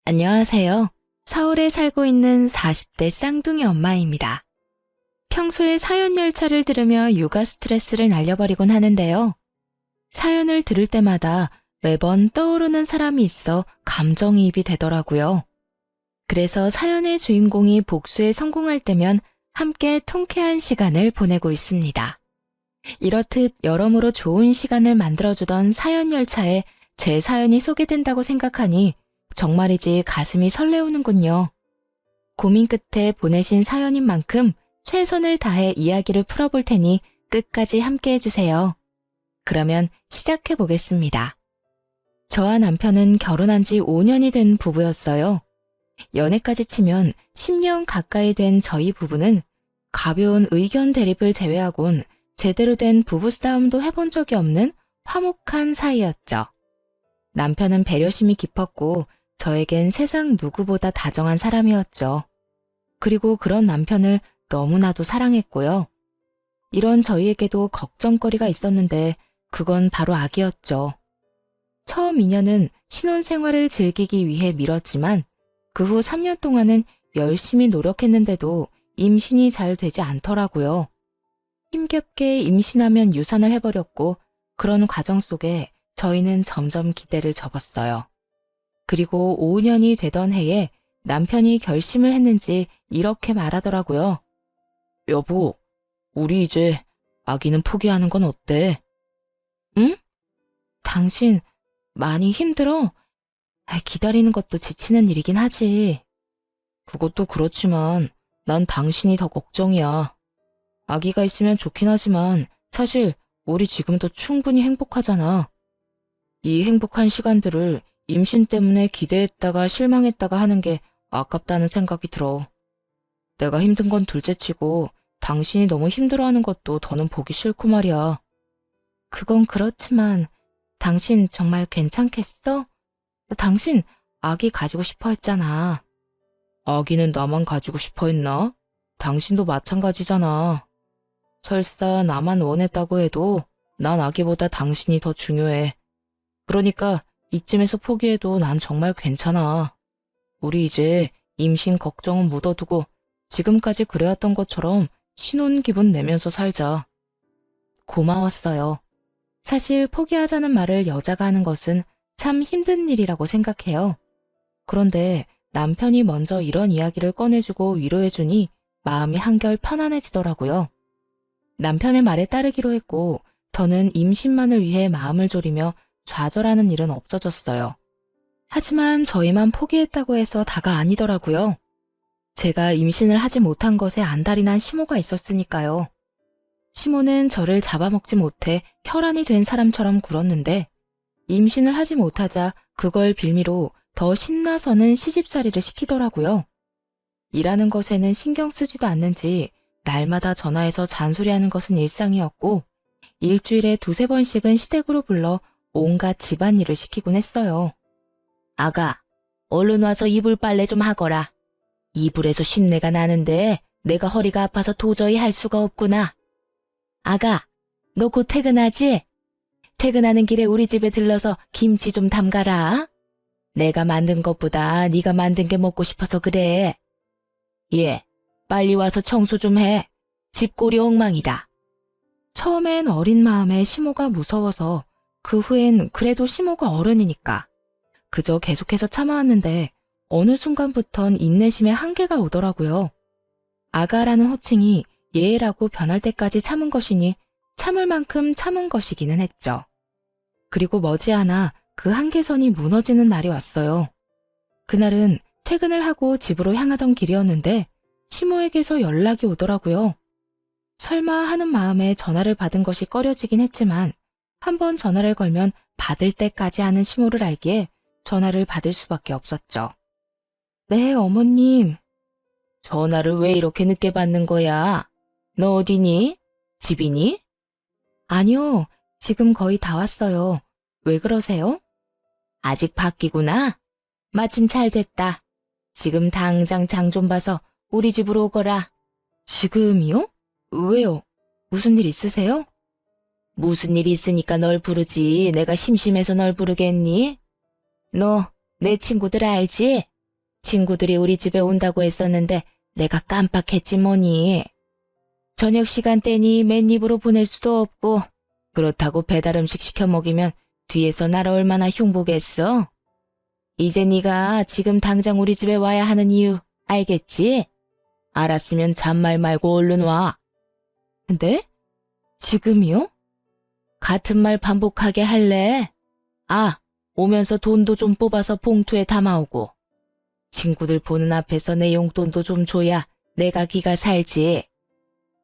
안녕하세요. 서울에 살고 있는 40대 쌍둥이 엄마입니다. 평소에 사연 열차를 들으며 육아 스트레스를 날려버리곤 하는데요. 사연을 들을 때마다 매번 떠오르는 사람이 있어 감정이입이 되더라고요. 그래서 사연의 주인공이 복수에 성공할 때면 함께 통쾌한 시간을 보내고 있습니다. 이렇듯 여러모로 좋은 시간을 만들어주던 사연 열차에 제 사연이 소개된다고 생각하니 정말이지 가슴이 설레우는군요. 고민 끝에 보내신 사연인 만큼 최선을 다해 이야기를 풀어볼 테니 끝까지 함께 해주세요. 그러면 시작해 보겠습니다. 저와 남편은 결혼한 지 5년이 된 부부였어요. 연애까지 치면 10년 가까이 된 저희 부부는 가벼운 의견 대립을 제외하곤 제대로 된 부부싸움도 해본 적이 없는 화목한 사이였죠. 남편은 배려심이 깊었고 저에겐 세상 누구보다 다정한 사람이었죠. 그리고 그런 남편을 너무나도 사랑했고요. 이런 저희에게도 걱정거리가 있었는데 그건 바로 아기였죠. 처음 2년은 신혼생활을 즐기기 위해 미뤘지만 그 후 3년 동안은 열심히 노력했는데도 임신이 잘 되지 않더라고요. 힘겹게 임신하면 유산을 해버렸고 그런 과정 속에 저희는 점점 기대를 접었어요. 그리고 5년이 되던 해에 남편이 결심을 했는지 이렇게 말하더라고요. 여보, 우리 이제 아기는 포기하는 건 어때? 응? 당신 많이 힘들어? 기다리는 것도 지치는 일이긴 하지. 그것도 그렇지만 난 당신이 더 걱정이야. 아기가 있으면 좋긴 하지만 사실 우리 지금도 충분히 행복하잖아. 이 행복한 시간들을 임신 때문에 기대했다가 실망했다가 하는 게 아깝다는 생각이 들어. 내가 힘든 건 둘째치고 당신이 너무 힘들어하는 것도 더는 보기 싫고 말이야. 그건 그렇지만 당신 정말 괜찮겠어? 당신 아기 가지고 싶어 했잖아. 아기는 나만 가지고 싶어 했나? 당신도 마찬가지잖아. 설사 나만 원했다고 해도 난 아기보다 당신이 더 중요해. 그러니까 이쯤에서 포기해도 난 정말 괜찮아. 우리 이제 임신 걱정은 묻어두고 지금까지 그래왔던 것처럼 신혼 기분 내면서 살자. 고마웠어요. 사실 포기하자는 말을 여자가 하는 것은 참 힘든 일이라고 생각해요. 그런데 남편이 먼저 이런 이야기를 꺼내주고 위로해주니 마음이 한결 편안해지더라고요. 남편의 말에 따르기로 했고 더는 임신만을 위해 마음을 졸이며 좌절하는 일은 없어졌어요. 하지만 저희만 포기했다고 해서 다가 아니더라고요. 제가 임신을 하지 못한 것에 안달이 난 시모가 있었으니까요. 시모는 저를 잡아먹지 못해 혈안이 된 사람처럼 굴었는데 임신을 하지 못하자 그걸 빌미로 더 신나서는 시집살이를 시키더라고요. 일하는 것에는 신경 쓰지도 않는지 날마다 전화해서 잔소리하는 것은 일상이었고 일주일에 2~3번씩은 시댁으로 불러 온갖 집안일을 시키곤 했어요. 아가, 얼른 와서 이불 빨래 좀 하거라. 이불에서 신내가 나는데 내가 허리가 아파서 도저히 할 수가 없구나. 아가, 너 곧 퇴근하지? 퇴근하는 길에 우리 집에 들러서 김치 좀 담가라. 내가 만든 것보다 네가 만든 게 먹고 싶어서 그래. 예, 빨리 와서 청소 좀 해. 집골이 엉망이다. 처음엔 어린 마음에 시모가 무서워서 그 후엔 그래도 시모가 어른이니까 그저 계속해서 참아왔는데 어느 순간부턴 인내심에 한계가 오더라고요. 아가라는 호칭이 예라고 변할 때까지 참은 것이니 참을 만큼 참은 것이기는 했죠. 그리고 머지않아 그 한계선이 무너지는 날이 왔어요. 그날은 퇴근을 하고 집으로 향하던 길이었는데 시모에게서 연락이 오더라고요. 설마 하는 마음에 전화를 받은 것이 꺼려지긴 했지만 한번 전화를 걸면 받을 때까지 하는 시모를 알기에 전화를 받을 수밖에 없었죠. 네, 어머님. 전화를 왜 이렇게 늦게 받는 거야? 너 어디니? 집이니? 아니요, 지금 거의 다 왔어요. 왜 그러세요? 아직 밖이구나. 마침 잘 됐다. 지금 당장 장 좀 봐서 우리 집으로 오거라. 지금이요? 왜요? 무슨 일 있으세요? 무슨 일 있으니까 널 부르지. 내가 심심해서 널 부르겠니? 너 내 친구들 알지? 친구들이 우리 집에 온다고 했었는데 내가 깜빡했지 뭐니. 저녁 시간대니 맨입으로 보낼 수도 없고 그렇다고 배달 음식 시켜 먹이면 뒤에서 날 얼마나 흉보겠어? 이제 네가 지금 당장 우리 집에 와야 하는 이유 알겠지? 알았으면 잔말 말고 얼른 와. 네? 지금이요? 같은 말 반복하게 할래? 아, 오면서 돈도 좀 뽑아서 봉투에 담아오고. 친구들 보는 앞에서 내 용돈도 좀 줘야 내가 기가 살지.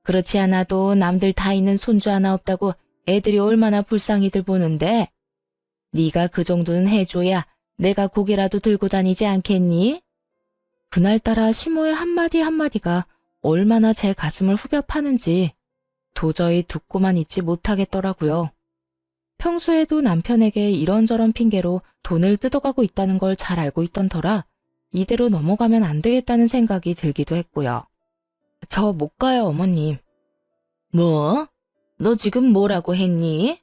그렇지 않아도 남들 다 있는 손주 하나 없다고 애들이 얼마나 불쌍히들 보는데 네가 그 정도는 해줘야 내가 고개라도 들고 다니지 않겠니? 그날따라 시모의 한마디 한마디가 얼마나 제 가슴을 후벼 파는지 도저히 듣고만 있지 못하겠더라고요. 평소에도 남편에게 이런저런 핑계로 돈을 뜯어가고 있다는 걸 잘 알고 있던 터라 이대로 넘어가면 안 되겠다는 생각이 들기도 했고요. 저 못 가요, 어머님. 뭐? 너 지금 뭐라고 했니?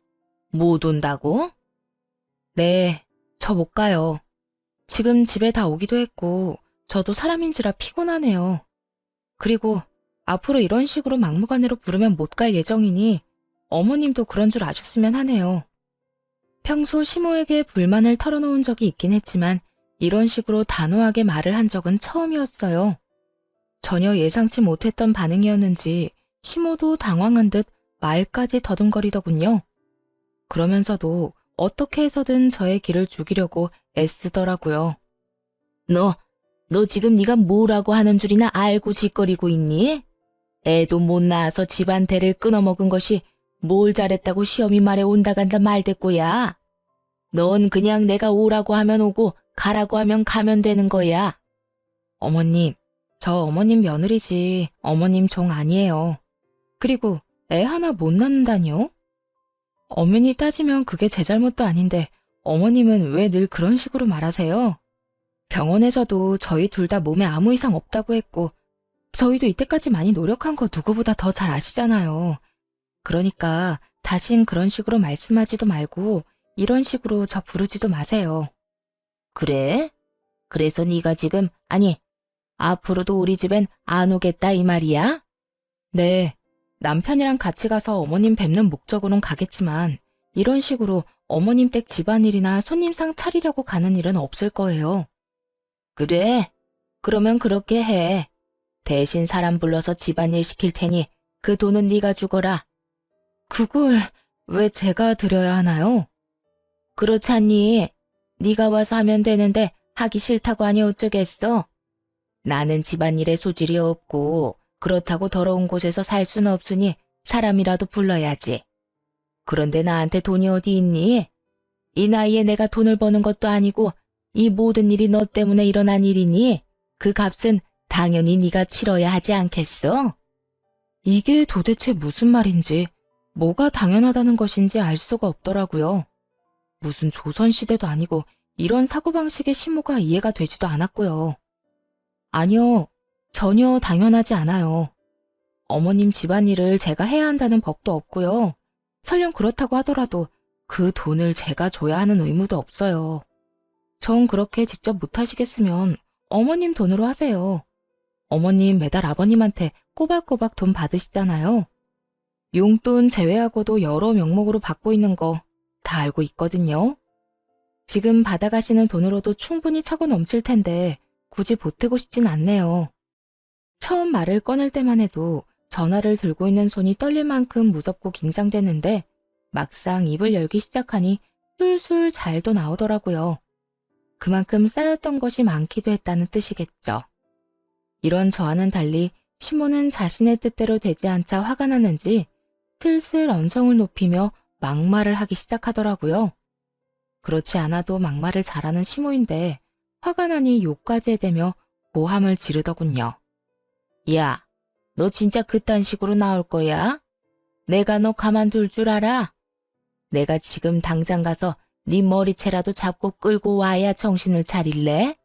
못 온다고? 네, 저 못 가요. 지금 집에 다 오기도 했고 저도 사람인지라 피곤하네요. 그리고 앞으로 이런 식으로 막무가내로 부르면 못 갈 예정이니 어머님도 그런 줄 아셨으면 하네요. 평소 시모에게 불만을 털어놓은 적이 있긴 했지만 이런 식으로 단호하게 말을 한 적은 처음이었어요. 전혀 예상치 못했던 반응이었는지 시모도 당황한 듯 말까지 더듬거리더군요. 그러면서도 어떻게 해서든 저의 길을 죽이려고 애쓰더라고요. 너 지금 네가 뭐라고 하는 줄이나 알고 짓거리고 있니? 애도 못 낳아서 집안 대를 끊어먹은 것이 뭘 잘했다고 시험이 말에 온다 간다 말대꾸야. 넌 그냥 내가 오라고 하면 오고 가라고 하면 가면 되는 거야. 어머님, 저 어머님 며느리지 어머님 종 아니에요. 그리고 애 하나 못 낳는다니요? 엄연히 따지면 그게 제 잘못도 아닌데 어머님은 왜 늘 그런 식으로 말하세요? 병원에서도 저희 둘 다 몸에 아무 이상 없다고 했고 저희도 이때까지 많이 노력한 거 누구보다 더 잘 아시잖아요. 그러니까 다신 그런 식으로 말씀하지도 말고 이런 식으로 저 부르지도 마세요. 그래? 그래서 네가 지금 아니 앞으로도 우리 집엔 안 오겠다 이 말이야? 네, 남편이랑 같이 가서 어머님 뵙는 목적으론 가겠지만 이런 식으로 어머님 댁 집안일이나 손님상 차리려고 가는 일은 없을 거예요. 그래? 그러면 그렇게 해. 대신 사람 불러서 집안일 시킬 테니 그 돈은 네가 주거라. 그걸 왜 제가 드려야 하나요? 그렇잖니. 네가 와서 하면 되는데 하기 싫다고 하니 어쩌겠어. 나는 집안일에 소질이 없고 그렇다고 더러운 곳에서 살 수는 없으니 사람이라도 불러야지. 그런데 나한테 돈이 어디 있니? 이 나이에 내가 돈을 버는 것도 아니고 이 모든 일이 너 때문에 일어난 일이니 그 값은 당연히 네가 치러야 하지 않겠어? 이게 도대체 무슨 말인지 뭐가 당연하다는 것인지 알 수가 없더라고요. 무슨 조선시대도 아니고 이런 사고방식의 시모가 이해가 되지도 않았고요. 아니요, 전혀 당연하지 않아요. 어머님 집안일을 제가 해야 한다는 법도 없고요. 설령 그렇다고 하더라도 그 돈을 제가 줘야 하는 의무도 없어요. 전 그렇게 직접 못하시겠으면 어머님 돈으로 하세요. 어머님 매달 아버님한테 꼬박꼬박 돈 받으시잖아요. 용돈 제외하고도 여러 명목으로 받고 있는 거 다 알고 있거든요. 지금 받아가시는 돈으로도 충분히 차고 넘칠 텐데 굳이 보태고 싶진 않네요. 처음 말을 꺼낼 때만 해도 전화를 들고 있는 손이 떨릴 만큼 무섭고 긴장됐는데 막상 입을 열기 시작하니 술술 잘도 나오더라고요. 그만큼 쌓였던 것이 많기도 했다는 뜻이겠죠. 이런 저와는 달리 시모는 자신의 뜻대로 되지 않자 화가 났는지 슬슬 언성을 높이며 막말을 하기 시작하더라고요. 그렇지 않아도 막말을 잘하는 시모인데 화가 나니 욕까지 해대며 고함을 지르더군요. 야, 너 진짜 그딴 식으로 나올 거야? 내가 너 가만둘 줄 알아? 내가 지금 당장 가서 네 머리채라도 잡고 끌고 와야 정신을 차릴래?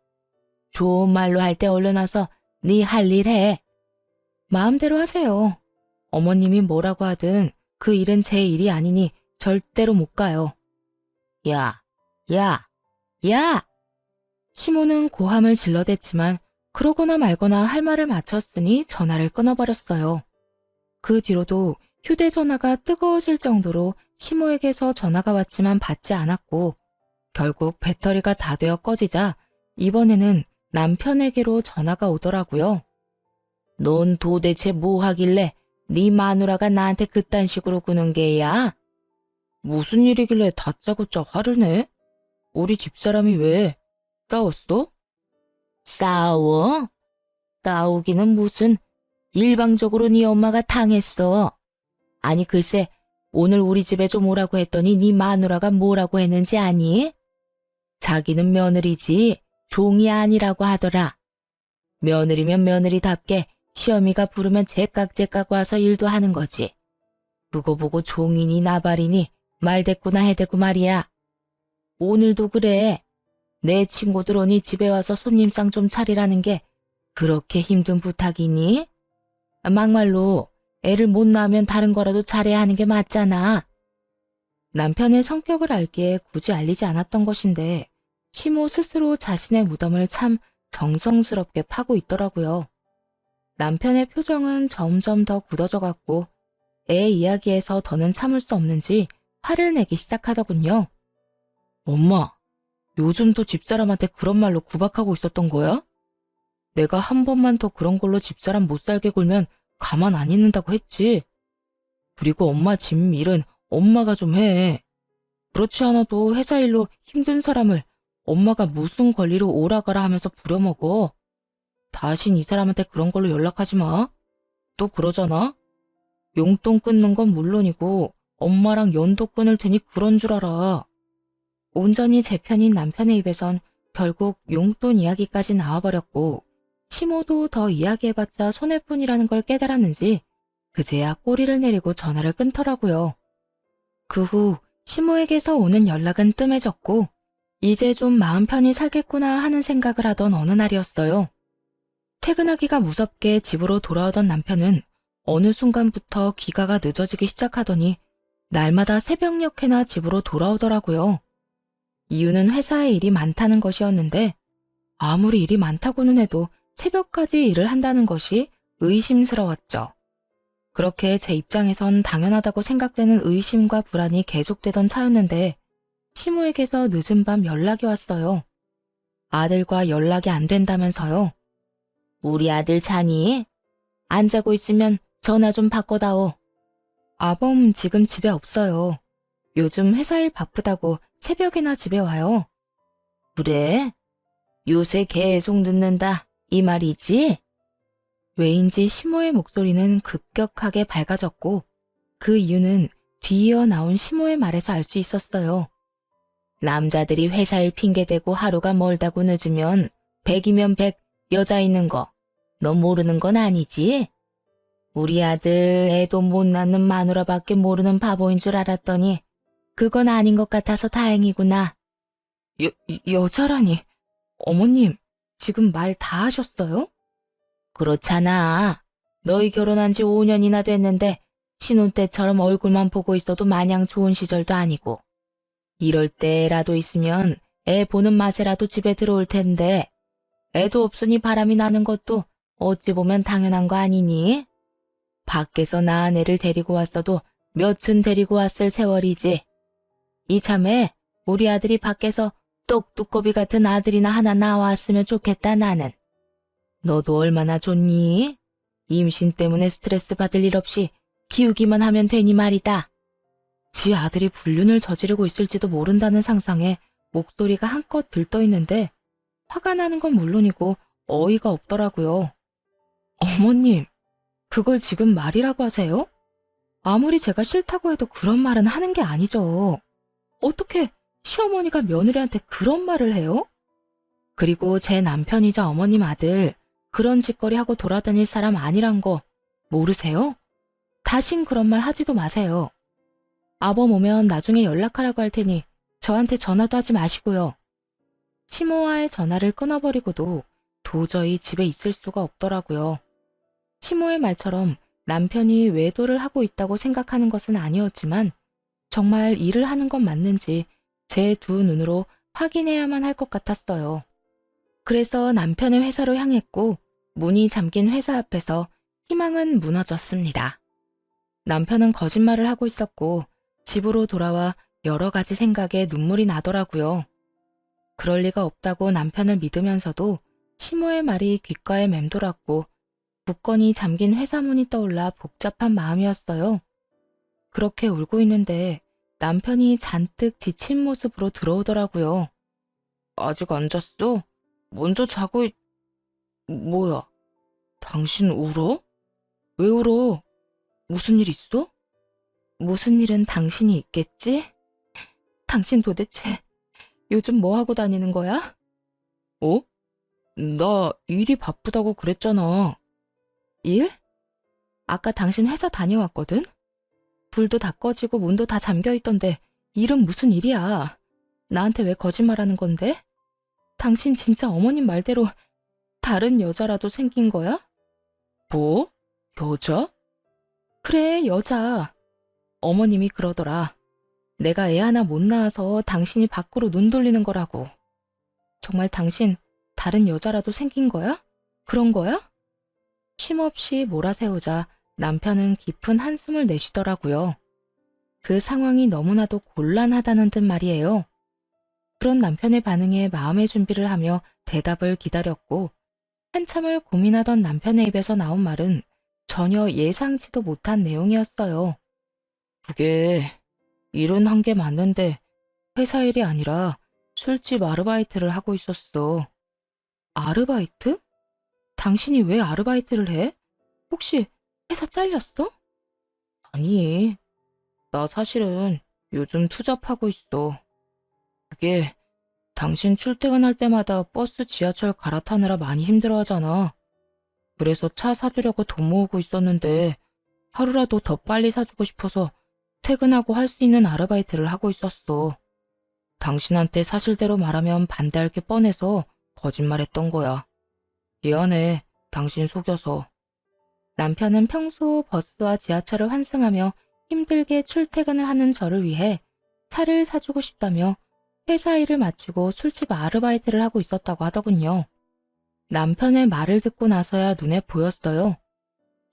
좋은 말로 할 때 얼른 와서 네 할 일 해. 마음대로 하세요. 어머님이 뭐라고 하든 그 일은 제 일이 아니니 절대로 못 가요. 야, 야, 야! 시모는 고함을 질러댔지만 그러거나 말거나 할 말을 마쳤으니 전화를 끊어버렸어요. 그 뒤로도 휴대전화가 뜨거워질 정도로 시모에게서 전화가 왔지만 받지 않았고 결국 배터리가 다 되어 꺼지자 이번에는 남편에게로 전화가 오더라고요. 넌 도대체 뭐 하길래 네 마누라가 나한테 그딴 식으로 구는 게야? 무슨 일이길래 다짜고짜 화를 내? 우리 집사람이 왜? 싸웠어? 싸워? 싸우기는 무슨 일방적으로 네 엄마가 당했어. 아니 글쎄 오늘 우리 집에 좀 오라고 했더니 네 마누라가 뭐라고 했는지 아니? 자기는 며느리지 종이 아니라고 하더라. 며느리면 며느리답게 시어미가 부르면 제깍제깍 와서 일도 하는 거지. 그거 보고 종이니 나발이니 말대꾸나 해대고 말이야. 오늘도 그래. 내 친구들 오니 집에 와서 손님상 좀 차리라는 게 그렇게 힘든 부탁이니? 막말로 애를 못 낳으면 다른 거라도 잘해야 하는 게 맞잖아. 남편의 성격을 알기에 굳이 알리지 않았던 것인데 시모 스스로 자신의 무덤을 참 정성스럽게 파고 있더라고요. 남편의 표정은 점점 더 굳어져 갔고 애 이야기에서 더는 참을 수 없는지 화를 내기 시작하더군요. 엄마, 요즘도 집사람한테 그런 말로 구박하고 있었던 거야? 내가 한 번만 더 그런 걸로 집사람 못 살게 굴면 가만 안 있는다고 했지. 그리고 엄마 집 일은 엄마가 좀 해. 그렇지 않아도 회사 일로 힘든 사람을 엄마가 무슨 권리로 오라가라 하면서 부려먹어. 다신 이 사람한테 그런 걸로 연락하지 마. 또 그러잖아. 용돈 끊는 건 물론이고 엄마랑 연도 끊을 테니 그런 줄 알아. 온전히 제 편인 남편의 입에선 결국 용돈 이야기까지 나와버렸고 시모도 더 이야기해봤자 손해뿐이라는 걸 깨달았는지 그제야 꼬리를 내리고 전화를 끊더라고요. 그 후 시모에게서 오는 연락은 뜸해졌고 이제 좀 마음 편히 살겠구나 하는 생각을 하던 어느 날이었어요. 퇴근하기가 무섭게 집으로 돌아오던 남편은 어느 순간부터 귀가가 늦어지기 시작하더니 날마다 새벽녘에나 집으로 돌아오더라고요. 이유는 회사에 일이 많다는 것이었는데 아무리 일이 많다고는 해도 새벽까지 일을 한다는 것이 의심스러웠죠. 그렇게 제 입장에선 당연하다고 생각되는 의심과 불안이 계속되던 차였는데 시모에게서 늦은 밤 연락이 왔어요. 아들과 연락이 안 된다면서요. 우리 아들 자니? 안 자고 있으면 전화 좀 바꿔다오. 아범 지금 집에 없어요. 요즘 회사 일 바쁘다고 새벽에나 집에 와요. 그래? 요새 계속 늦는다 이 말이지? 왜인지 시모의 목소리는 급격하게 밝아졌고 그 이유는 뒤이어 나온 시모의 말에서 알 수 있었어요. 남자들이 회사 일 핑계대고 하루가 멀다고 늦으면 100이면 100 여자 있는 거 너 모르는 건 아니지? 우리 아들 애도 못 낳는 마누라밖에 모르는 바보인 줄 알았더니 그건 아닌 것 같아서 다행이구나. 여자라니. 어머님, 지금 말 다 하셨어요? 그렇잖아. 너희 결혼한 지 5년이나 됐는데 신혼 때처럼 얼굴만 보고 있어도 마냥 좋은 시절도 아니고. 이럴 때라도 있으면 애 보는 맛에라도 집에 들어올 텐데 애도 없으니 바람이 나는 것도 어찌 보면 당연한 거 아니니? 밖에서 낳은 애를 데리고 왔어도 몇은 데리고 왔을 세월이지. 이참에 우리 아들이 밖에서 똑두꺼비 같은 아들이나 하나 나왔으면 좋겠다 나는. 너도 얼마나 좋니? 임신 때문에 스트레스 받을 일 없이 키우기만 하면 되니 말이다. 지 아들이 불륜을 저지르고 있을지도 모른다는 상상에 목소리가 한껏 들떠 있는데 화가 나는 건 물론이고 어이가 없더라고요. 어머님, 그걸 지금 말이라고 하세요? 아무리 제가 싫다고 해도 그런 말은 하는 게 아니죠. 어떻게 시어머니가 며느리한테 그런 말을 해요? 그리고 제 남편이자 어머님 아들 그런 짓거리 하고 돌아다닐 사람 아니란 거 모르세요? 다신 그런 말 하지도 마세요. 아범 오면 나중에 연락하라고 할 테니 저한테 전화도 하지 마시고요. 시모와의 전화를 끊어버리고도 도저히 집에 있을 수가 없더라고요. 시모의 말처럼 남편이 외도를 하고 있다고 생각하는 것은 아니었지만 정말 일을 하는 건 맞는지 제 두 눈으로 확인해야만 할 것 같았어요. 그래서 남편의 회사로 향했고 문이 잠긴 회사 앞에서 희망은 무너졌습니다. 남편은 거짓말을 하고 있었고 집으로 돌아와 여러 가지 생각에 눈물이 나더라고요. 그럴 리가 없다고 남편을 믿으면서도 시모의 말이 귓가에 맴돌았고 굳건히 잠긴 회사 문이 떠올라 복잡한 마음이었어요. 그렇게 울고 있는데 남편이 잔뜩 지친 모습으로 들어오더라고요. 아직 안 잤어? 먼저 자고 뭐야? 당신 울어? 왜 울어? 무슨 일 있어? 무슨 일은 당신이 있겠지? 당신 도대체 요즘 뭐 하고 다니는 거야? 어? 나 일이 바쁘다고 그랬잖아. 일? 아까 당신 회사 다녀왔거든? 불도 다 꺼지고 문도 다 잠겨 있던데 일은 무슨 일이야? 나한테 왜 거짓말하는 건데? 당신 진짜 어머님 말대로 다른 여자라도 생긴 거야? 뭐? 여자? 그래, 여자. 어머님이 그러더라. 내가 애 하나 못 낳아서 당신이 밖으로 눈 돌리는 거라고. 정말 당신 다른 여자라도 생긴 거야? 그런 거야? 쉼없이 몰아세우자 남편은 깊은 한숨을 내쉬더라고요. 그 상황이 너무나도 곤란하다는 듯 말이에요. 그런 남편의 반응에 마음의 준비를 하며 대답을 기다렸고 한참을 고민하던 남편의 입에서 나온 말은 전혀 예상치도 못한 내용이었어요. 그게 일은 한 게 맞는데 회사 일이 아니라 술집 아르바이트를 하고 있었어. 아르바이트? 당신이 왜 아르바이트를 해? 혹시 회사 잘렸어? 아니, 나 사실은 요즘 투잡하고 있어. 그게 당신 출퇴근할 때마다 버스 지하철 갈아타느라 많이 힘들어하잖아. 그래서 차 사주려고 돈 모으고 있었는데 하루라도 더 빨리 사주고 싶어서 퇴근하고 할 수 있는 아르바이트를 하고 있었어. 당신한테 사실대로 말하면 반대할 게 뻔해서 거짓말했던 거야. 미안해, 당신 속여서. 남편은 평소 버스와 지하철을 환승하며 힘들게 출퇴근을 하는 저를 위해 차를 사주고 싶다며 회사 일을 마치고 술집 아르바이트를 하고 있었다고 하더군요. 남편의 말을 듣고 나서야 눈에 보였어요.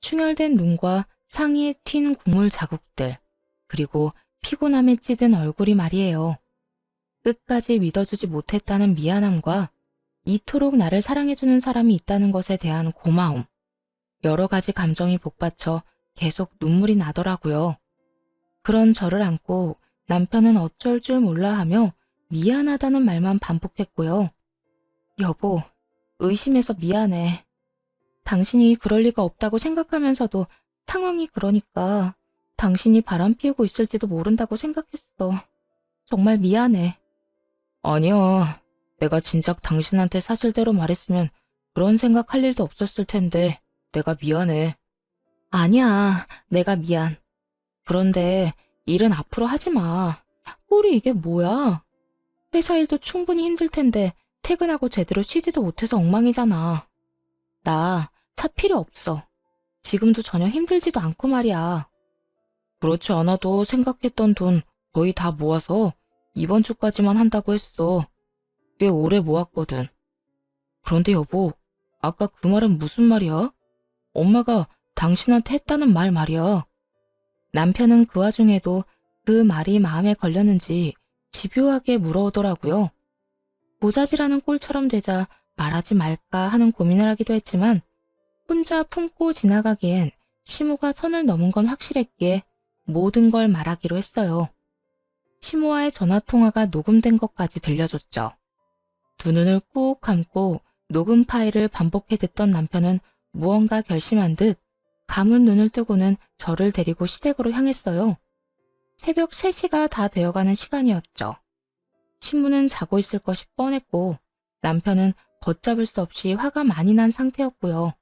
충혈된 눈과 상의에 튄 국물 자국들, 그리고 피곤함에 찌든 얼굴이 말이에요. 끝까지 믿어주지 못했다는 미안함과 이토록 나를 사랑해주는 사람이 있다는 것에 대한 고마움, 여러 가지 감정이 복받쳐 계속 눈물이 나더라고요. 그런 저를 안고 남편은 어쩔 줄 몰라 하며 미안하다는 말만 반복했고요. 여보, 의심해서 미안해. 당신이 그럴 리가 없다고 생각하면서도 상황이 그러니까 당신이 바람 피우고 있을지도 모른다고 생각했어. 정말 미안해. 아니야. 내가 진작 당신한테 사실대로 말했으면 그런 생각할 일도 없었을 텐데 내가 미안해. 아니야. 내가 미안. 그런데 일은 앞으로 하지 마. 꼴이 이게 뭐야? 회사 일도 충분히 힘들 텐데 퇴근하고 제대로 쉬지도 못해서 엉망이잖아. 나 차 필요 없어. 지금도 전혀 힘들지도 않고 말이야. 그렇지 않아도 생각했던 돈 거의 다 모아서 이번 주까지만 한다고 했어. 꽤 오래 모았거든. 그런데 여보, 아까 그 말은 무슨 말이야? 엄마가 당신한테 했다는 말 말이야. 남편은 그 와중에도 그 말이 마음에 걸렸는지 집요하게 물어오더라고요. 모자지라는 꼴처럼 되자 말하지 말까 하는 고민을 하기도 했지만 혼자 품고 지나가기엔 시모가 선을 넘은 건 확실했기에 모든 걸 말하기로 했어요. 시모와의 전화통화가 녹음된 것까지 들려줬죠. 두 눈을 꾹 감고 녹음 파일을 반복해 듣던 남편은 무언가 결심한 듯 감은 눈을 뜨고는 저를 데리고 시댁으로 향했어요. 새벽 3시가 다 되어가는 시간이었죠. 신부는 자고 있을 것이 뻔했고 남편은 걷잡을 수 없이 화가 많이 난 상태였고요.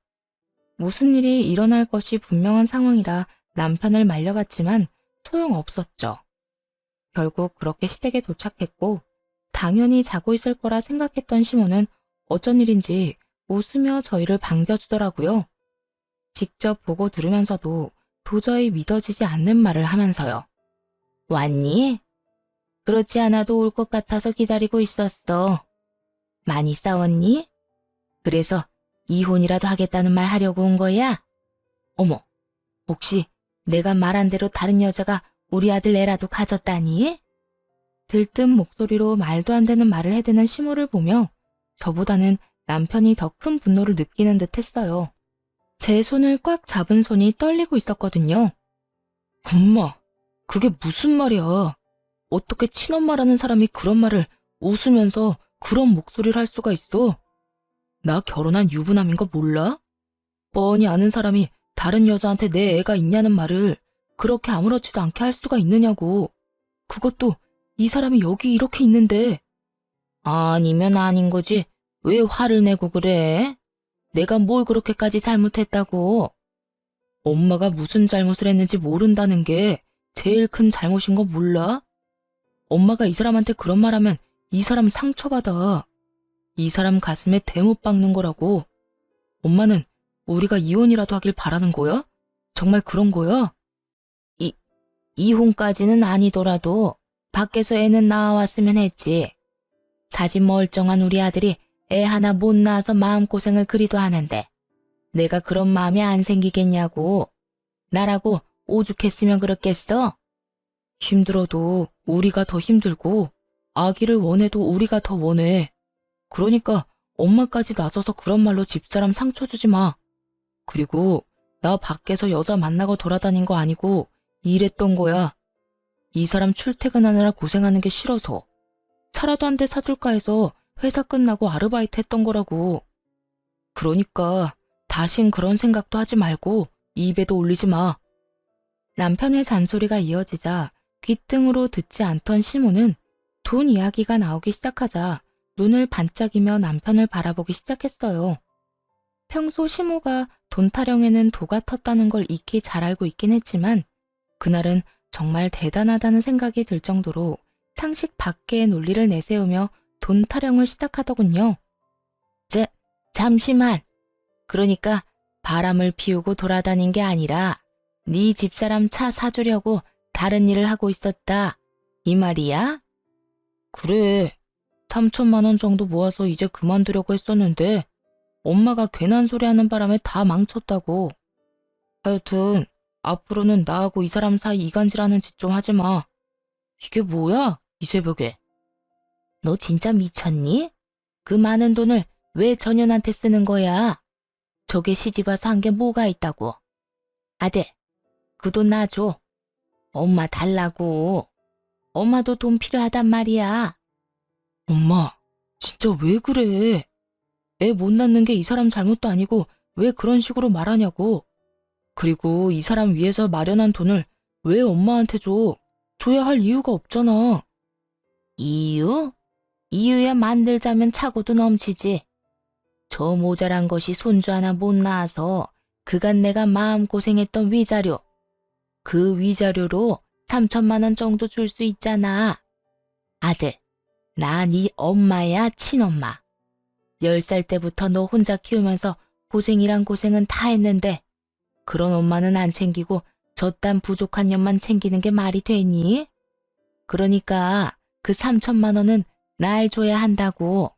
무슨 일이 일어날 것이 분명한 상황이라 남편을 말려봤지만 소용없었죠. 결국 그렇게 시댁에 도착했고 당연히 자고 있을 거라 생각했던 시모는 어쩐 일인지 웃으며 저희를 반겨주더라고요. 직접 보고 들으면서도 도저히 믿어지지 않는 말을 하면서요. 왔니? 그렇지 않아도 올 것 같아서 기다리고 있었어. 많이 싸웠니? 그래서 이혼이라도 하겠다는 말 하려고 온 거야? 어머, 혹시 내가 말한 대로 다른 여자가 우리 아들 애라도 가졌다니? 들뜬 목소리로 말도 안 되는 말을 해대는 시모를 보며 저보다는 남편이 더 큰 분노를 느끼는 듯 했어요. 제 손을 꽉 잡은 손이 떨리고 있었거든요. 엄마, 그게 무슨 말이야? 어떻게 친엄마라는 사람이 그런 말을 웃으면서 그런 목소리를 할 수가 있어? 나 결혼한 유부남인 거 몰라? 뻔히 아는 사람이 다른 여자한테 내 애가 있냐는 말을 그렇게 아무렇지도 않게 할 수가 있느냐고. 그것도 이 사람이 여기 이렇게 있는데. 아니면 아닌 거지. 왜 화를 내고 그래? 내가 뭘 그렇게까지 잘못했다고? 엄마가 무슨 잘못을 했는지 모른다는 게 제일 큰 잘못인 거 몰라? 엄마가 이 사람한테 그런 말 하면 이 사람 상처받아. 이 사람 가슴에 대못 박는 거라고. 엄마는 우리가 이혼이라도 하길 바라는 거야? 정말 그런 거야? 이혼까지는 아니더라도 밖에서 애는 낳아왔으면 했지. 사진 멀쩡한 우리 아들이 애 하나 못 낳아서 마음고생을 그리도 하는데 내가 그런 마음이 안 생기겠냐고. 나라고 오죽했으면 그렇겠어? 힘들어도 우리가 더 힘들고 아기를 원해도 우리가 더 원해. 그러니까 엄마까지 낮아서 그런 말로 집사람 상처 주지 마. 그리고 나 밖에서 여자 만나고 돌아다닌 거 아니고 일했던 거야. 이 사람 출퇴근하느라 고생하는 게 싫어서 차라도 한 대 사줄까 해서 회사 끝나고 아르바이트 했던 거라고. 그러니까 다신 그런 생각도 하지 말고 입에도 올리지 마. 남편의 잔소리가 이어지자 귓등으로 듣지 않던 시모는 돈 이야기가 나오기 시작하자 눈을 반짝이며 남편을 바라보기 시작했어요. 평소 시모가 돈 타령에는 도가 텄다는 걸 익히 잘 알고 있긴 했지만 그날은 정말 대단하다는 생각이 들 정도로 상식 밖의 논리를 내세우며 돈 타령을 시작하더군요. 잠시만. 그러니까 바람을 피우고 돌아다닌 게 아니라 네 집사람 차 사주려고 다른 일을 하고 있었다. 이 말이야? 그래. 3천만 원 정도 모아서 이제 그만두려고 했었는데 엄마가 괜한 소리 하는 바람에 다 망쳤다고. 하여튼 앞으로는 나하고 이 사람 사이 이간질하는 짓 좀 하지 마. 이게 뭐야? 이 새벽에. 너 진짜 미쳤니? 그 많은 돈을 왜 전현한테 쓰는 거야? 저게 시집 와서 한 게 뭐가 있다고. 아들, 그 돈 놔줘. 엄마 달라고. 엄마도 돈 필요하단 말이야. 엄마, 진짜 왜 그래? 애 못 낳는 게 이 사람 잘못도 아니고 왜 그런 식으로 말하냐고. 그리고 이 사람 위해서 마련한 돈을 왜 엄마한테 줘? 줘야 할 이유가 없잖아. 이유? 이유야 만들자면 차고도 넘치지. 저 모자란 것이 손주 하나 못 낳아서 그간 내가 마음고생했던 위자료. 그 위자료로 3천만 원 정도 줄 수 있잖아. 아들, 나 네 엄마야 친엄마. 10살 때부터 너 혼자 키우면서 고생이란 고생은 다 했는데 그런 엄마는 안 챙기고 저딴 부족한 년만 챙기는 게 말이 되니? 그러니까 그 3천만 원은 날 줘야 한다고.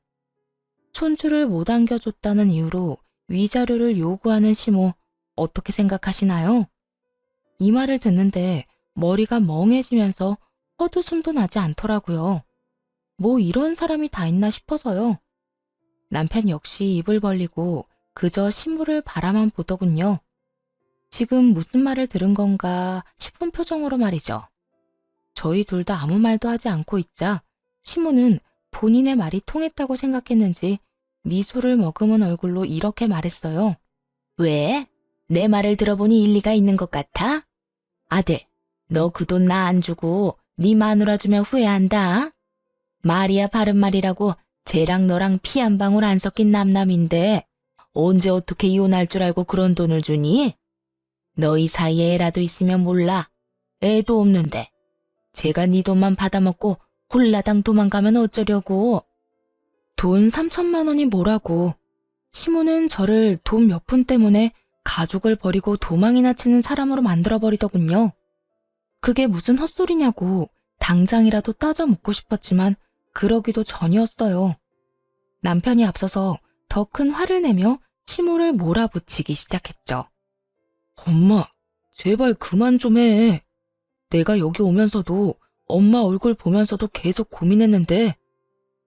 손주를 못 안겨줬다는 이유로 위자료를 요구하는 시모 어떻게 생각하시나요? 이 말을 듣는데 머리가 멍해지면서 헛웃음도 나지 않더라고요. 뭐 이런 사람이 다 있나 싶어서요. 남편 역시 입을 벌리고 그저 시모를 바라만 보더군요. 지금 무슨 말을 들은 건가 싶은 표정으로 말이죠. 저희 둘 다 아무 말도 하지 않고 있자 시모는 본인의 말이 통했다고 생각했는지 미소를 머금은 얼굴로 이렇게 말했어요. 왜? 내 말을 들어보니 일리가 있는 것 같아? 아들, 너 그 돈 나 안 주고 네 마누라 주면 후회한다. 말이야 바른 말이라고 쟤랑 너랑 피 한 방울 안 섞인 남남인데 언제 어떻게 이혼할 줄 알고 그런 돈을 주니? 너희 사이에 애라도 있으면 몰라. 애도 없는데. 제가 네 돈만 받아먹고 홀라당 도망가면 어쩌려고. 돈 3천만 원이 뭐라고. 시모는 저를 돈 몇 푼 때문에 가족을 버리고 도망이나 치는 사람으로 만들어버리더군요. 그게 무슨 헛소리냐고 당장이라도 따져 묻고 싶었지만 그러기도 전이었어요. 남편이 앞서서 더 큰 화를 내며 시모를 몰아붙이기 시작했죠. 엄마, 제발 그만 좀 해. 내가 여기 오면서도 엄마 얼굴 보면서도 계속 고민했는데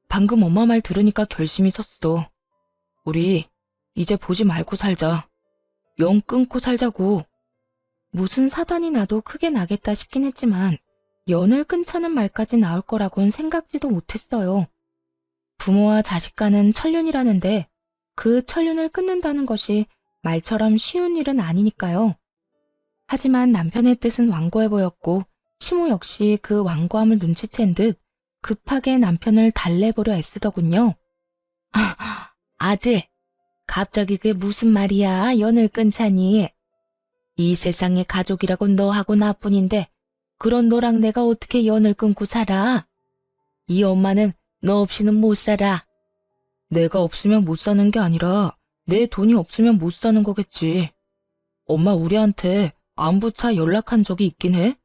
방금 엄마 말 들으니까 결심이 섰어. 우리 이제 보지 말고 살자. 영 끊고 살자고. 무슨 사단이 나도 크게 나겠다 싶긴 했지만 연을 끊자는 말까지 나올 거라곤 생각지도 못했어요. 부모와 자식 간은 천륜이라는데 그 천륜을 끊는다는 것이 말처럼 쉬운 일은 아니니까요. 하지만 남편의 뜻은 완고해 보였고 시모 역시 그 완고함을 눈치챈 듯 급하게 남편을 달래보려 애쓰더군요. 아들, 갑자기 그게 무슨 말이야? 연을 끊자니. 이 세상에 가족이라고 너하고 나뿐인데 그런 너랑 내가 어떻게 연을 끊고 살아? 이 엄마는 너 없이는 못 살아. 내가 없으면 못 사는 게 아니라 내 돈이 없으면 못 사는 거겠지. 엄마 우리한테 안부차 연락한 적이 있긴 해?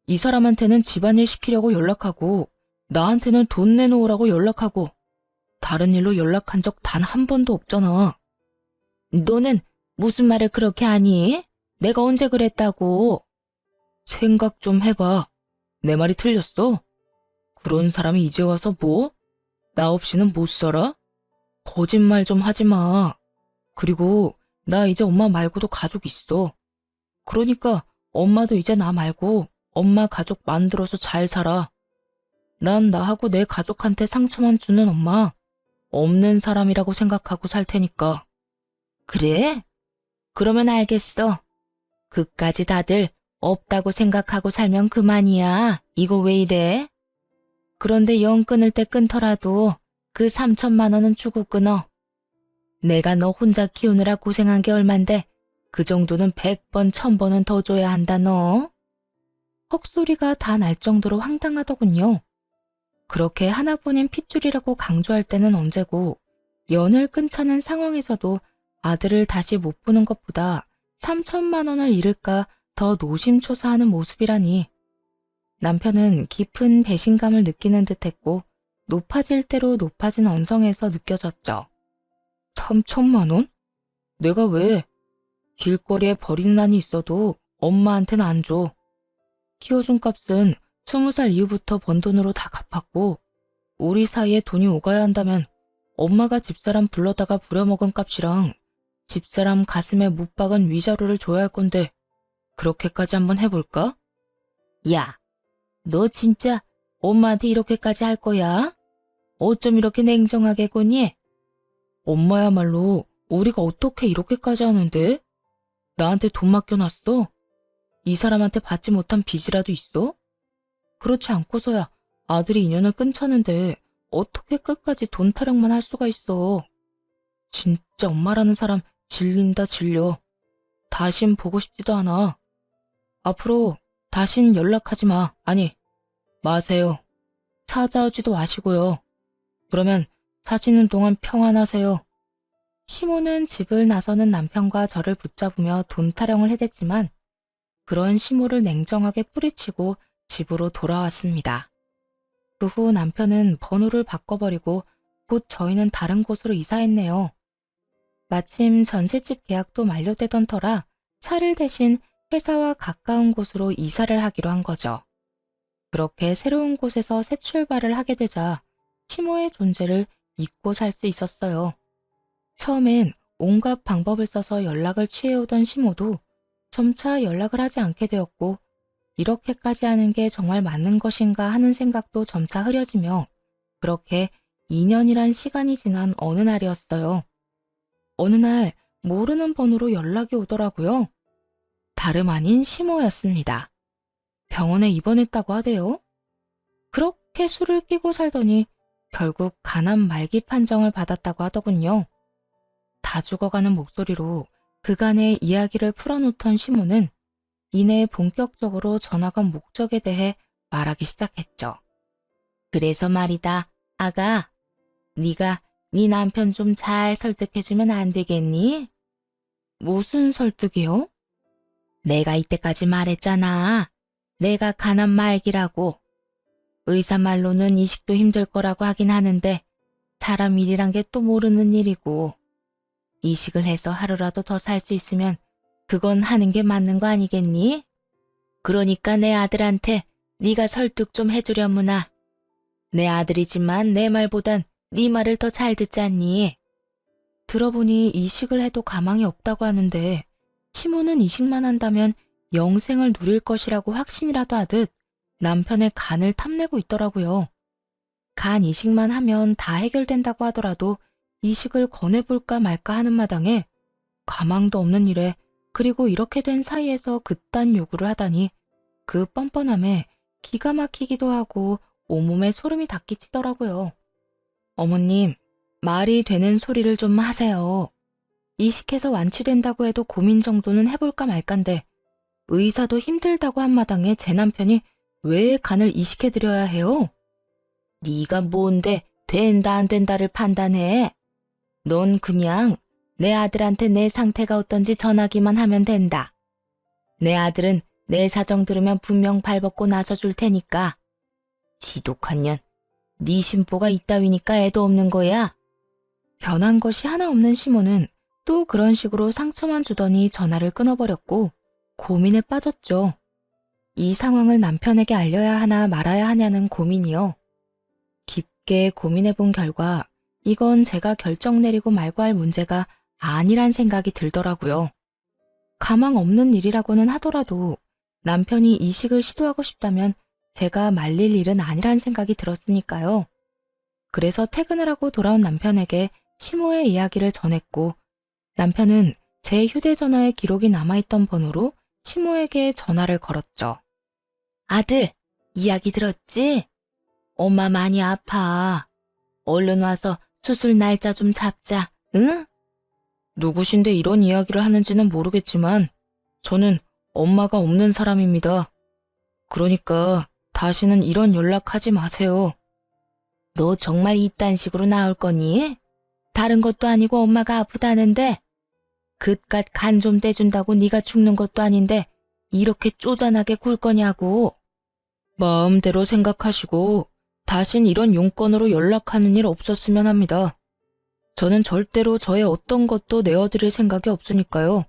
이 사람한테는 집안일 시키려고 연락하고 나한테는 돈 내놓으라고 연락하고 다른 일로 연락한 적 단 한 번도 없잖아. 너는 무슨 말을 그렇게 하니? 내가 언제 그랬다고? 생각 좀 해봐. 내 말이 틀렸어? 그런 사람이 이제 와서 뭐? 나 없이는 못 살아? 거짓말 좀 하지 마. 그리고 나 이제 엄마 말고도 가족 있어. 그러니까 엄마도 이제 나 말고 엄마 가족 만들어서 잘 살아. 난 나하고 내 가족한테 상처만 주는 엄마, 없는 사람이라고 생각하고 살 테니까. 그래? 그러면 알겠어. 그까지 다들 없다고 생각하고 살면 그만이야. 이거 왜 이래? 그런데 영 끊을 때 끊더라도 그 3천만 원은 주고 끊어. 내가 너 혼자 키우느라 고생한 게 얼만데 그 정도는 100번, 1000번은 더 줘야 한다 너. 헉소리가 다 날 정도로 황당하더군요. 그렇게 하나뿐인 핏줄이라고 강조할 때는 언제고 연을 끊자는 상황에서도 아들을 다시 못 보는 것보다 3천만 원을 잃을까 더 노심초사하는 모습이라니. 남편은 깊은 배신감을 느끼는 듯했고 높아질 대로 높아진 언성에서 느껴졌죠. 3천만 원? 내가 왜? 길거리에 버리는 한이 있어도 엄마한테는 안 줘. 키워준 값은 20살 이후부터 번 돈으로 다 갚았고 우리 사이에 돈이 오가야 한다면 엄마가 집사람 불러다가 부려먹은 값이랑 집사람 가슴에 못 박은 위자료를 줘야 할 건데 그렇게까지 한번 해볼까? 야, 너 진짜 엄마한테 이렇게까지 할 거야? 어쩜 이렇게 냉정하게 구니? 엄마야말로 우리가 어떻게 이렇게까지 하는데? 나한테 돈 맡겨놨어? 이 사람한테 받지 못한 빚이라도 있어? 그렇지 않고서야 아들이 인연을 끊자는데 어떻게 끝까지 돈 타령만 할 수가 있어. 진짜 엄마라는 사람 질린다 질려. 다신 보고 싶지도 않아. 앞으로 다신 연락하지 마. 아니, 마세요. 찾아오지도 마시고요. 그러면 사시는 동안 평안하세요. 시모는 집을 나서는 남편과 저를 붙잡으며 돈 타령을 해댔지만 그런 시모를 냉정하게 뿌리치고 집으로 돌아왔습니다. 그 후 남편은 번호를 바꿔버리고 곧 저희는 다른 곳으로 이사했네요. 마침 전셋집 계약도 만료되던 터라 차를 대신 회사와 가까운 곳으로 이사를 하기로 한 거죠. 그렇게 새로운 곳에서 새 출발을 하게 되자 시모의 존재를 잊고 살 수 있었어요. 처음엔 온갖 방법을 써서 연락을 취해오던 시모도 점차 연락을 하지 않게 되었고 이렇게까지 하는 게 정말 맞는 것인가 하는 생각도 점차 흐려지며 그렇게 2년이란 시간이 지난 어느 날이었어요. 어느 날 모르는 번호로 연락이 오더라고요. 다름 아닌 시모였습니다. 병원에 입원했다고 하대요. 그렇게 술을 끼고 살더니 결국 간암 말기 판정을 받았다고 하더군요. 다 죽어가는 목소리로 그간의 이야기를 풀어놓던 시모는 이내 본격적으로 전화가 목적에 대해 말하기 시작했죠. 그래서 말이다, 아가. 네가 네 남편 좀 잘 설득해주면 안 되겠니? 무슨 설득이요? 내가 이때까지 말했잖아. 내가 간암 말기라고. 의사 말로는 이식도 힘들 거라고 하긴 하는데 사람 일이란 게 또 모르는 일이고, 이식을 해서 하루라도 더 살 수 있으면 그건 하는 게 맞는 거 아니겠니? 그러니까 내 아들한테 네가 설득 좀 해주려무나. 내 아들이지만 내 말보단 네 말을 더 잘 듣잖니. 들어보니 이식을 해도 가망이 없다고 하는데 시모는 이식만 한다면 영생을 누릴 것이라고 확신이라도 하듯 남편의 간을 탐내고 있더라고요. 간 이식만 하면 다 해결된다고 하더라도 이식을 권해볼까 말까 하는 마당에 가망도 없는 일에 그리고 이렇게 된 사이에서 그딴 요구를 하다니 그 뻔뻔함에 기가 막히기도 하고 온몸에 소름이 닿기치더라고요. 어머님, 말이 되는 소리를 좀 하세요. 이식해서 완치된다고 해도 고민 정도는 해볼까 말까인데 의사도 힘들다고 한 마당에 제 남편이 왜 간을 이식해드려야 해요? 네가 뭔데 된다 안 된다를 판단해. 넌 그냥 내 아들한테 내 상태가 어떤지 전하기만 하면 된다. 내 아들은 내 사정 들으면 분명 발벗고 나서줄 테니까. 지독한 년, 네 심보가 이따위니까 애도 없는 거야. 변한 것이 하나 없는 시모는 또 그런 식으로 상처만 주더니 전화를 끊어버렸고 고민에 빠졌죠. 이 상황을 남편에게 알려야 하나 말아야 하냐는 고민이요. 깊게 고민해본 결과 이건 제가 결정 내리고 말고 할 문제가 아니란 생각이 들더라고요. 가망 없는 일이라고는 하더라도 남편이 이식을 시도하고 싶다면 제가 말릴 일은 아니란 생각이 들었으니까요. 그래서 퇴근을 하고 돌아온 남편에게 시모의 이야기를 전했고 남편은 제 휴대전화에 기록이 남아있던 번호로 시모에게 전화를 걸었죠. 아들, 이야기 들었지? 엄마 많이 아파. 얼른 와서 수술 날짜 좀 잡자, 응? 누구신데 이런 이야기를 하는지는 모르겠지만 저는 엄마가 없는 사람입니다. 그러니까 다시는 이런 연락하지 마세요. 너 정말 이딴 식으로 나올 거니? 다른 것도 아니고 엄마가 아프다는데 그깟 간 좀 떼준다고 네가 죽는 것도 아닌데 이렇게 쪼잔하게 굴 거냐고. 마음대로 생각하시고 다신 이런 용건으로 연락하는 일 없었으면 합니다. 저는 절대로 저의 어떤 것도 내어드릴 생각이 없으니까요.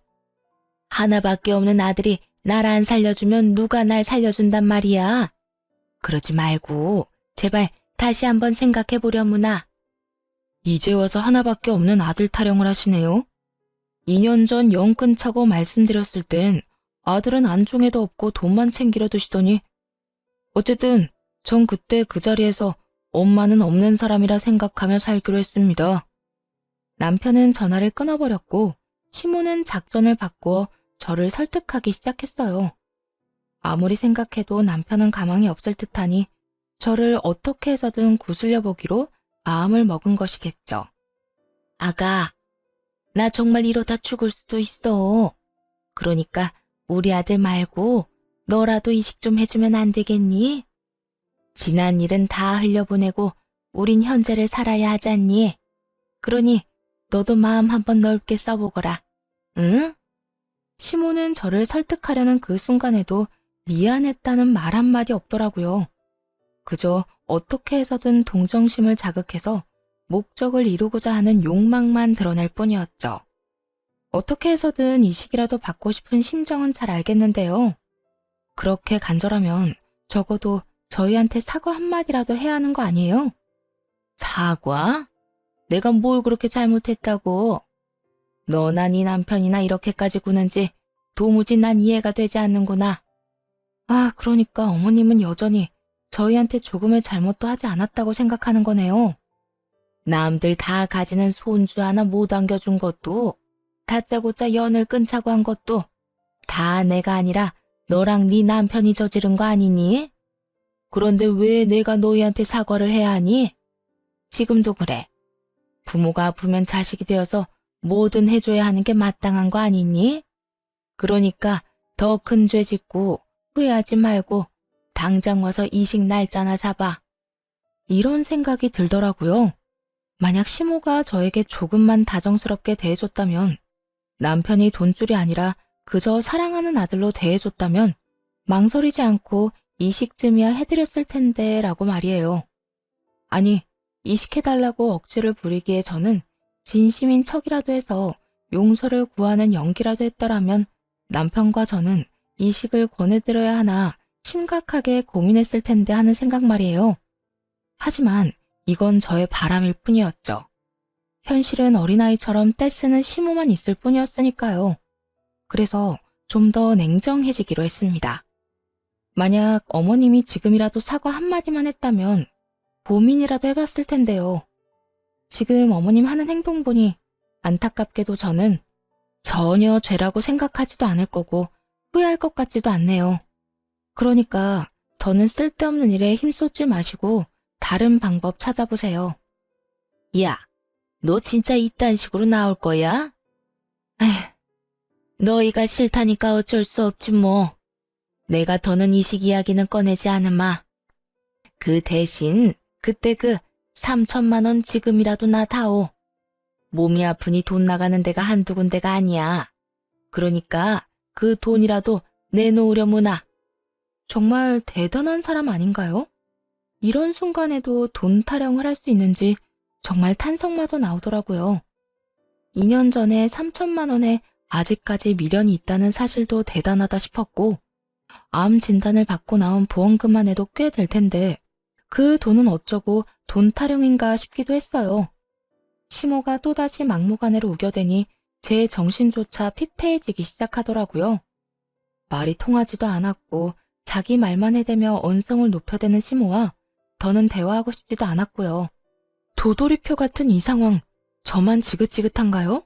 하나밖에 없는 아들이 날 안 살려주면 누가 날 살려준단 말이야. 그러지 말고 제발 다시 한번 생각해보려무나. 이제 와서 하나밖에 없는 아들 타령을 하시네요. 2년 전 영 끊자고 말씀드렸을 땐 아들은 안중에도 없고 돈만 챙기려 드시더니 어쨌든 전 그때 그 자리에서 엄마는 없는 사람이라 생각하며 살기로 했습니다. 남편은 전화를 끊어버렸고 시모는 작전을 바꾸어 저를 설득하기 시작했어요. 아무리 생각해도 남편은 가망이 없을 듯하니 저를 어떻게 해서든 구슬려 보기로 마음을 먹은 것이겠죠. 아가, 나 정말 이러다 죽을 수도 있어. 그러니까 우리 아들 말고 너라도 이식 좀 해주면 안 되겠니? 지난 일은 다 흘려보내고 우린 현재를 살아야 하잖니. 그러니 너도 마음 한번 넓게 써보거라. 응? 시모는 저를 설득하려는 그 순간에도 미안했다는 말 한마디 없더라고요. 그저 어떻게 해서든 동정심을 자극해서 목적을 이루고자 하는 욕망만 드러낼 뿐이었죠. 어떻게 해서든 이식이라도 받고 싶은 심정은 잘 알겠는데요. 그렇게 간절하면 적어도 저희한테 사과 한마디라도 해야 하는 거 아니에요? 사과? 내가 뭘 그렇게 잘못했다고? 너나 네 남편이나 이렇게까지 구는지 도무지 난 이해가 되지 않는구나. 아, 그러니까 어머님은 여전히 저희한테 조금의 잘못도 하지 않았다고 생각하는 거네요. 남들 다 가지는 손주 하나 못 안겨준 것도, 다짜고짜 연을 끊자고 한 것도 다 내가 아니라 너랑 네 남편이 저지른 거 아니니? 그런데 왜 내가 너희한테 사과를 해야 하니? 지금도 그래. 부모가 아프면 자식이 되어서 뭐든 해줘야 하는 게 마땅한 거 아니니? 그러니까 더 큰 죄 짓고 후회하지 말고 당장 와서 이식 날짜나 잡아. 이런 생각이 들더라고요. 만약 시모가 저에게 조금만 다정스럽게 대해줬다면, 남편이 돈줄이 아니라 그저 사랑하는 아들로 대해줬다면 망설이지 않고 이식쯤이야 해드렸을 텐데 라고 말이에요. 아니, 이식해달라고 억지를 부리기에 저는 진심인 척이라도 해서 용서를 구하는 연기라도 했더라면 남편과 저는 이식을 권해드려야 하나 심각하게 고민했을 텐데 하는 생각 말이에요. 하지만 이건 저의 바람일 뿐이었죠. 현실은 어린아이처럼 떼쓰는 시모만 있을 뿐이었으니까요. 그래서 좀 더 냉정해지기로 했습니다. 만약 어머님이 지금이라도 사과 한마디만 했다면 고민이라도 해봤을 텐데요. 지금 어머님 하는 행동 보니 안타깝게도 저는 전혀 죄라고 생각하지도 않을 거고 후회할 것 같지도 않네요. 그러니까 더는 쓸데없는 일에 힘쏟지 마시고 다른 방법 찾아보세요. 야, 너 진짜 이딴 식으로 나올 거야? 에휴, 너희가 싫다니까 어쩔 수 없지 뭐. 내가 더는 이식 이야기는 꺼내지 않으마. 그 대신 그때 그 3천만 원 지금이라도 나 다오. 몸이 아프니 돈 나가는 데가 한두 군데가 아니야. 그러니까 그 돈이라도 내놓으려무나. 정말 대단한 사람 아닌가요? 이런 순간에도 돈 타령을 할 수 있는지 정말 탄성마저 나오더라고요. 2년 전에 3천만 원에 아직까지 미련이 있다는 사실도 대단하다 싶었고, 암 진단을 받고 나온 보험금만 해도 꽤 될 텐데 그 돈은 어쩌고 돈 타령인가 싶기도 했어요. 시모가 또다시 막무가내로 우겨대니 제 정신조차 피폐해지기 시작하더라고요. 말이 통하지도 않았고 자기 말만 해대며 언성을 높여대는 시모와 더는 대화하고 싶지도 않았고요. 도돌이표 같은 이 상황, 저만 지긋지긋한가요?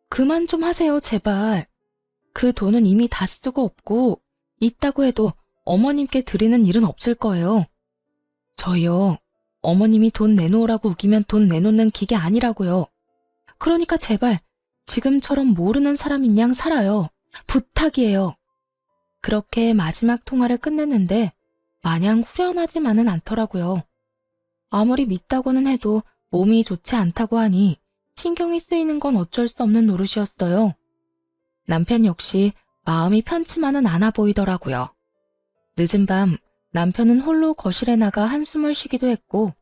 그만 좀 하세요, 제발. 그 돈은 이미 다 쓰고 없고 있다고 해도 어머님께 드리는 일은 없을 거예요. 저요, 어머님이 돈 내놓으라고 우기면 돈 내놓는 기계 아니라고요. 그러니까 제발 지금처럼 모르는 사람인 양 살아요. 부탁이에요. 그렇게 마지막 통화를 끝냈는데 마냥 후련하지만은 않더라고요. 아무리 믿다고는 해도 몸이 좋지 않다고 하니 신경이 쓰이는 건 어쩔 수 없는 노릇이었어요. 남편 역시 마음이 편치만은 않아 보이더라고요. 늦은 밤 남편은 홀로 거실에 나가 한숨을 쉬기도 했고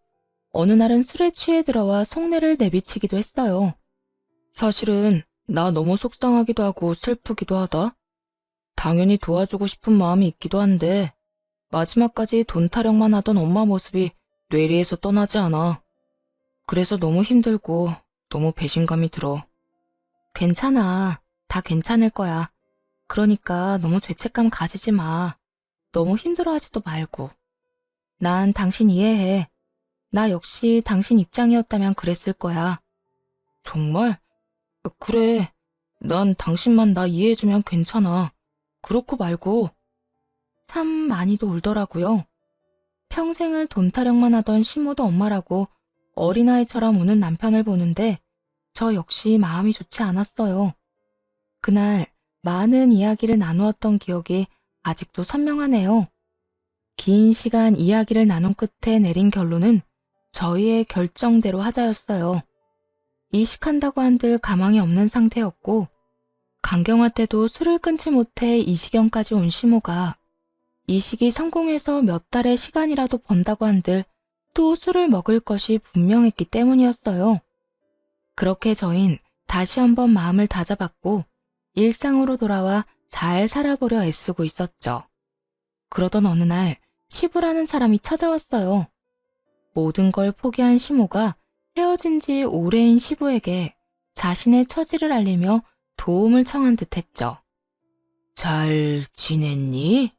어느 날은 술에 취해 들어와 속내를 내비치기도 했어요. 사실은 나 너무 속상하기도 하고 슬프기도 하다. 당연히 도와주고 싶은 마음이 있기도 한데 마지막까지 돈 타령만 하던 엄마 모습이 뇌리에서 떠나지 않아. 그래서 너무 힘들고 너무 배신감이 들어. 괜찮아. 다 괜찮을 거야. 그러니까 너무 죄책감 가지지 마. 너무 힘들어하지도 말고. 난 당신 이해해. 나 역시 당신 입장이었다면 그랬을 거야. 정말? 그래. 난 당신만 나 이해해주면 괜찮아. 그렇고 말고. 참 많이도 울더라고요. 평생을 돈 타령만 하던 시모도 엄마라고 어린아이처럼 우는 남편을 보는데 저 역시 마음이 좋지 않았어요. 그날 많은 이야기를 나누었던 기억이 아직도 선명하네요. 긴 시간 이야기를 나눈 끝에 내린 결론은 저희의 결정대로 하자였어요. 이식한다고 한들 가망이 없는 상태였고 강경화 때도 술을 끊지 못해 이 지경까지 온 시모가 이식이 성공해서 몇 달의 시간이라도 번다고 한들 또 술을 먹을 것이 분명했기 때문이었어요. 그렇게 저흰 다시 한번 마음을 다잡았고 일상으로 돌아와 잘 살아보려 애쓰고 있었죠. 그러던 어느 날 시부라는 사람이 찾아왔어요. 모든 걸 포기한 시모가 헤어진 지 오래인 시부에게 자신의 처지를 알리며 도움을 청한 듯 했죠. 잘 지냈니?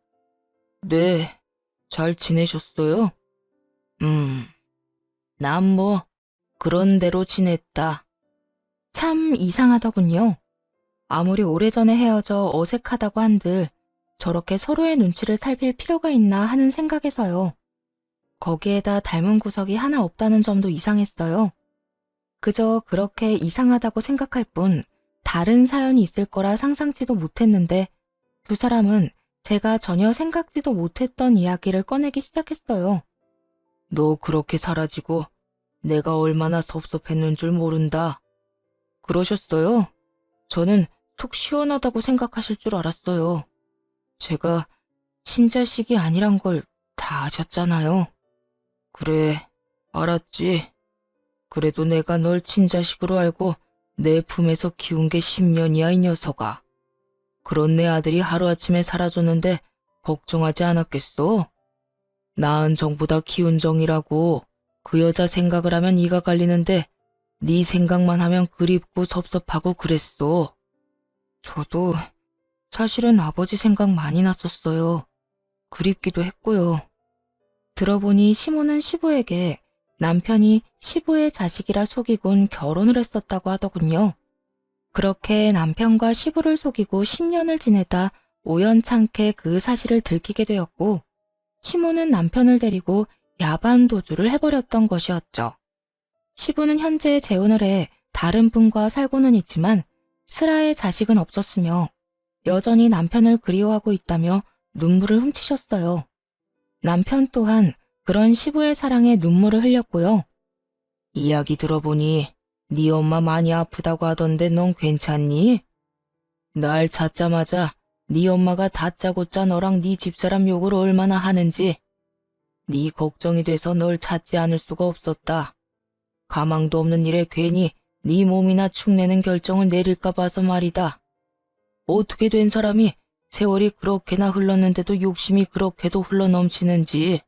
네, 잘 지내셨어요? 난 뭐 그런 대로 지냈다. 참 이상하더군요. 아무리 오래전에 헤어져 어색하다고 한들 저렇게 서로의 눈치를 살필 필요가 있나 하는 생각에서요. 거기에다 닮은 구석이 하나 없다는 점도 이상했어요. 그저 그렇게 이상하다고 생각할 뿐 다른 사연이 있을 거라 상상치도 못했는데 두 사람은 제가 전혀 생각지도 못했던 이야기를 꺼내기 시작했어요. 너 그렇게 사라지고 내가 얼마나 섭섭했는 줄 모른다. 그러셨어요? 저는 속 시원하다고 생각하실 줄 알았어요. 제가 친자식이 아니란 걸 다 아셨잖아요. 그래, 알았지. 그래도 내가 널 친자식으로 알고 내 품에서 키운 게 10년이야, 이 녀석아. 그런 내 아들이 하루아침에 사라졌는데 걱정하지 않았겠소? 낳은 정보다 키운 정이라고. 그 여자 생각을 하면 이가 갈리는데 네 생각만 하면 그립고 섭섭하고 그랬소. 저도 사실은 아버지 생각 많이 났었어요. 그립기도 했고요. 들어보니 시모는 시부에게 남편이 시부의 자식이라 속이곤 결혼을 했었다고 하더군요. 그렇게 남편과 시부를 속이고 10년을 지내다 우연찮게 그 사실을 들키게 되었고, 시모는 남편을 데리고 야반 도주를 해버렸던 것이었죠. 시부는 현재 재혼을 해 다른 분과 살고는 있지만 슬아의 자식은 없었으며 여전히 남편을 그리워하고 있다며 눈물을 훔치셨어요. 남편 또한 그런 시부의 사랑에 눈물을 흘렸고요. 이야기 들어보니 네 엄마 많이 아프다고 하던데 넌 괜찮니? 날 찾자마자 네 엄마가 다짜고짜 너랑 네 집사람 욕을 얼마나 하는지 네 걱정이 돼서 널 찾지 않을 수가 없었다. 가망도 없는 일에 괜히 네 몸이나 축내는 결정을 내릴까 봐서 말이다. 어떻게 된 사람이 세월이 그렇게나 흘렀는데도 욕심이 그렇게도 흘러넘치는지.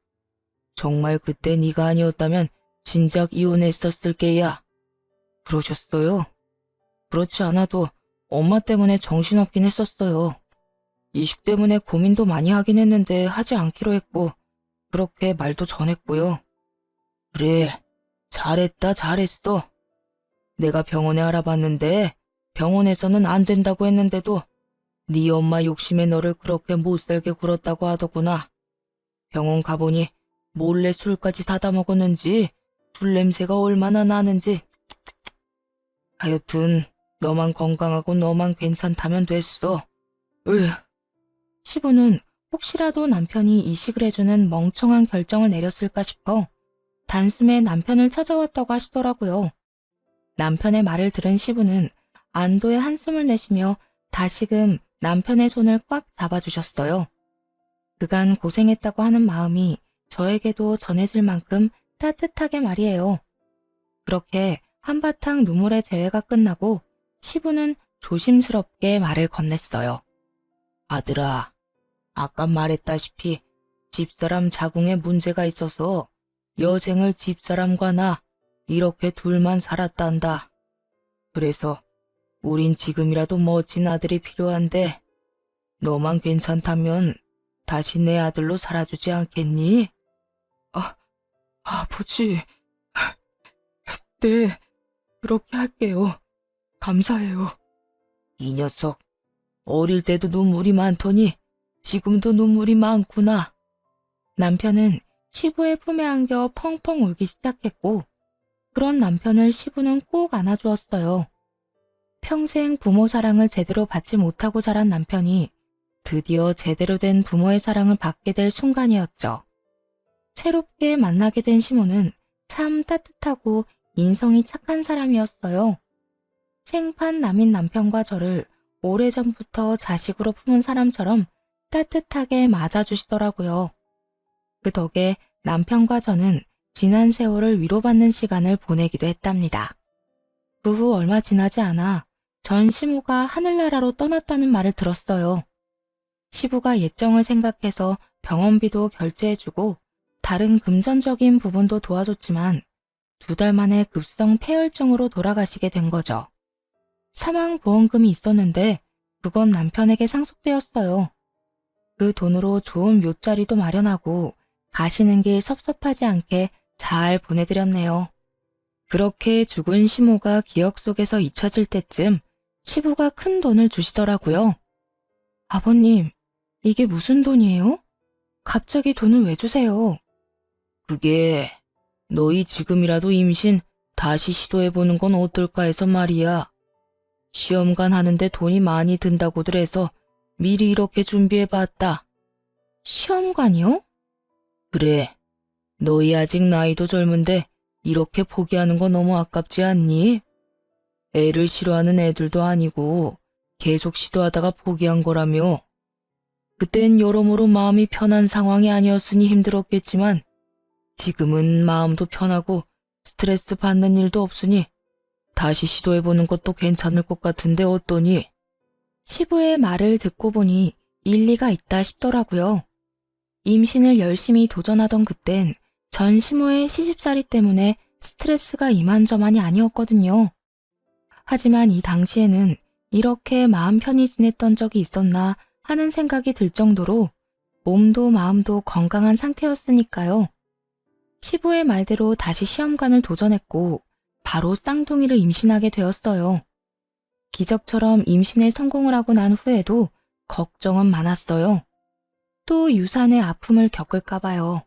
정말 그때 네가 아니었다면 진작 이혼했었을 게야. 그러셨어요? 그렇지 않아도 엄마 때문에 정신없긴 했었어요. 이식 때문에 고민도 많이 하긴 했는데 하지 않기로 했고 그렇게 말도 전했고요. 그래, 잘했다 잘했어. 내가 병원에 알아봤는데 병원에서는 안 된다고 했는데도 네 엄마 욕심에 너를 그렇게 못살게 굴었다고 하더구나. 병원 가보니 몰래 술까지 사다 먹었는지 술 냄새가 얼마나 나는지. 하여튼 너만 건강하고 너만 괜찮다면 됐어. 으. 시부는 혹시라도 남편이 이식을 해주는 멍청한 결정을 내렸을까 싶어 단숨에 남편을 찾아왔다고 하시더라고요. 남편의 말을 들은 시부는 안도의 한숨을 내쉬며 다시금 남편의 손을 꽉 잡아주셨어요. 그간 고생했다고 하는 마음이 저에게도 전해질 만큼 따뜻하게 말이에요. 그렇게 한바탕 눈물의 재회가 끝나고 시부는 조심스럽게 말을 건넸어요. 아들아, 아까 말했다시피 집사람 자궁에 문제가 있어서 여생을 집사람과 나 이렇게 둘만 살았단다. 그래서 우린 지금이라도 멋진 아들이 필요한데 너만 괜찮다면 다시 내 아들로 살아주지 않겠니? 아버지, 네, 그렇게 할게요. 감사해요. 이 녀석, 어릴 때도 눈물이 많더니 지금도 눈물이 많구나. 남편은 시부의 품에 안겨 펑펑 울기 시작했고, 그런 남편을 시부는 꼭 안아주었어요. 평생 부모 사랑을 제대로 받지 못하고 자란 남편이 드디어 제대로 된 부모의 사랑을 받게 될 순간이었죠. 새롭게 만나게 된 시모는 참 따뜻하고 인성이 착한 사람이었어요. 생판남인 남편과 저를 오래전부터 자식으로 품은 사람처럼 따뜻하게 맞아주시더라고요. 그 덕에 남편과 저는 지난 세월을 위로받는 시간을 보내기도 했답니다. 그 후 얼마 지나지 않아 전 시부가 하늘나라로 떠났다는 말을 들었어요. 시부가 예정을 생각해서 병원비도 결제해주고 다른 금전적인 부분도 도와줬지만 2달 만에 급성 폐혈증으로 돌아가시게 된 거죠. 사망보험금이 있었는데 그건 남편에게 상속되었어요. 그 돈으로 좋은 묘자리도 마련하고 가시는 길 섭섭하지 않게 잘 보내드렸네요. 그렇게 죽은 시모가 기억 속에서 잊혀질 때쯤 시부가 큰 돈을 주시더라고요. 아버님, 이게 무슨 돈이에요? 갑자기 돈을 왜 주세요? 그게 너희 지금이라도 임신 다시 시도해보는 건 어떨까 해서 말이야. 시험관 하는데 돈이 많이 든다고들 해서 미리 이렇게 준비해봤다. 시험관이요? 그래. 너희 아직 나이도 젊은데 이렇게 포기하는 거 너무 아깝지 않니? 애를 싫어하는 애들도 아니고 계속 시도하다가 포기한 거라며. 그땐 여러모로 마음이 편한 상황이 아니었으니 힘들었겠지만 지금은 마음도 편하고 스트레스 받는 일도 없으니 다시 시도해보는 것도 괜찮을 것 같은데 어떠니? 시부의 말을 듣고 보니 일리가 있다 싶더라고요. 임신을 열심히 도전하던 그땐 전 시모의 시집살이 때문에 스트레스가 이만저만이 아니었거든요. 하지만 이 당시에는 이렇게 마음 편히 지냈던 적이 있었나 하는 생각이 들 정도로 몸도 마음도 건강한 상태였으니까요. 시부의 말대로 다시 시험관을 도전했고 바로 쌍둥이를 임신하게 되었어요. 기적처럼 임신에 성공을 하고 난 후에도 걱정은 많았어요. 또 유산의 아픔을 겪을까 봐요.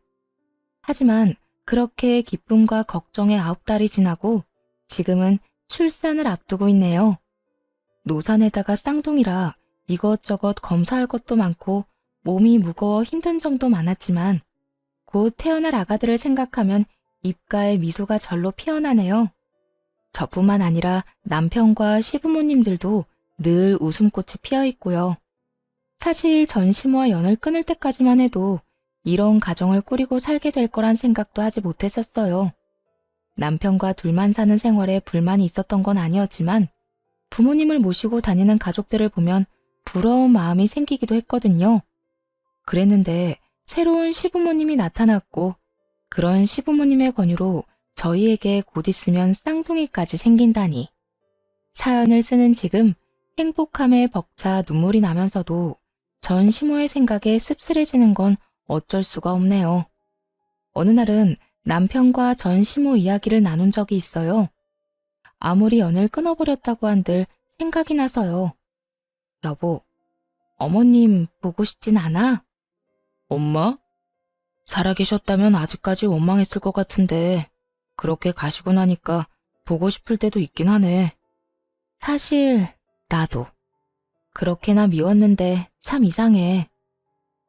하지만 그렇게 기쁨과 걱정의 9달이 지나고 지금은 출산을 앞두고 있네요. 노산에다가 쌍둥이라 이것저것 검사할 것도 많고 몸이 무거워 힘든 점도 많았지만 곧 태어날 아가들을 생각하면 입가에 미소가 절로 피어나네요. 저뿐만 아니라 남편과 시부모님들도 늘 웃음꽃이 피어 있고요. 사실 전 시모와 연을 끊을 때까지만 해도 이런 가정을 꾸리고 살게 될 거란 생각도 하지 못했었어요. 남편과 둘만 사는 생활에 불만이 있었던 건 아니었지만 부모님을 모시고 다니는 가족들을 보면 부러운 마음이 생기기도 했거든요. 그랬는데 새로운 시부모님이 나타났고 그런 시부모님의 권유로 저희에게 곧 있으면 쌍둥이까지 생긴다니. 사연을 쓰는 지금 행복함에 벅차 눈물이 나면서도 전 시모의 생각에 씁쓸해지는 건 어쩔 수가 없네요. 어느 날은 남편과 전 시모 이야기를 나눈 적이 있어요. 아무리 연을 끊어버렸다고 한들 생각이 나서요. 여보, 어머님 보고 싶진 않아? 엄마? 살아계셨다면 아직까지 원망했을 것 같은데 그렇게 가시고 나니까 보고 싶을 때도 있긴 하네. 사실 나도 그렇게나 미웠는데 참 이상해.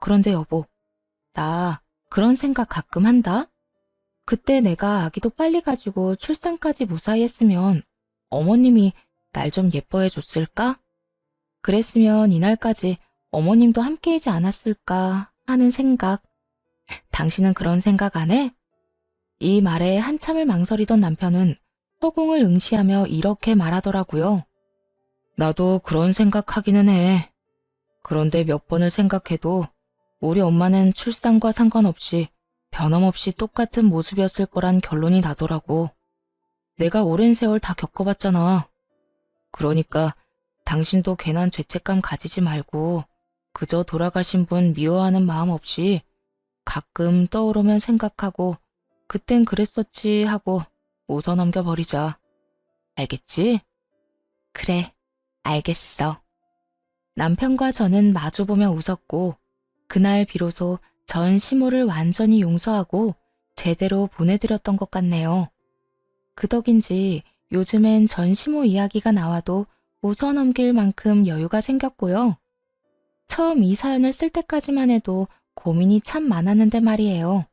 그런데 여보, 나 그런 생각 가끔 한다? 그때 내가 아기도 빨리 가지고 출산까지 무사히 했으면 어머님이 날 좀 예뻐해 줬을까? 그랬으면 이날까지 어머님도 함께이지 않았을까 하는 생각. 당신은 그런 생각 안 해? 이 말에 한참을 망설이던 남편은 허공을 응시하며 이렇게 말하더라고요. 나도 그런 생각하기는 해. 그런데 몇 번을 생각해도 우리 엄마는 출산과 상관없이 변함없이 똑같은 모습이었을 거란 결론이 나더라고. 내가 오랜 세월 다 겪어봤잖아. 그러니까 당신도 괜한 죄책감 가지지 말고 그저 돌아가신 분 미워하는 마음 없이 가끔 떠오르면 생각하고 그땐 그랬었지 하고 웃어 넘겨버리자. 알겠지? 그래, 알겠어. 남편과 저는 마주보며 웃었고 그날 비로소 전 시모를 완전히 용서하고 제대로 보내드렸던 것 같네요. 그 덕인지 요즘엔 전 시모 이야기가 나와도 웃어 넘길 만큼 여유가 생겼고요. 처음 이 사연을 쓸 때까지만 해도 고민이 참 많았는데 말이에요.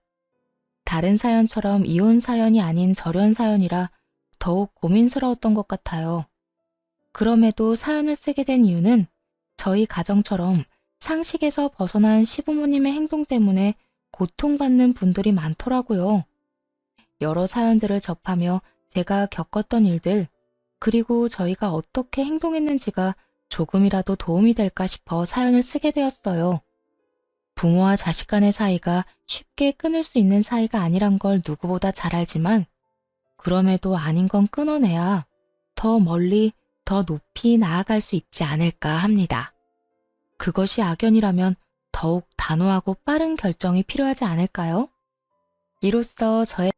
다른 사연처럼 이혼 사연이 아닌 절연 사연이라 더욱 고민스러웠던 것 같아요. 그럼에도 사연을 쓰게 된 이유는 저희 가정처럼 상식에서 벗어난 시부모님의 행동 때문에 고통받는 분들이 많더라고요. 여러 사연들을 접하며 제가 겪었던 일들, 그리고 저희가 어떻게 행동했는지가 조금이라도 도움이 될까 싶어 사연을 쓰게 되었어요. 부모와 자식 간의 사이가 쉽게 끊을 수 있는 사이가 아니란 걸 누구보다 잘 알지만 그럼에도 아닌 건 끊어내야 더 멀리, 더 높이 나아갈 수 있지 않을까 합니다. 그것이 악연이라면 더욱 단호하고 빠른 결정이 필요하지 않을까요? 이로써 저의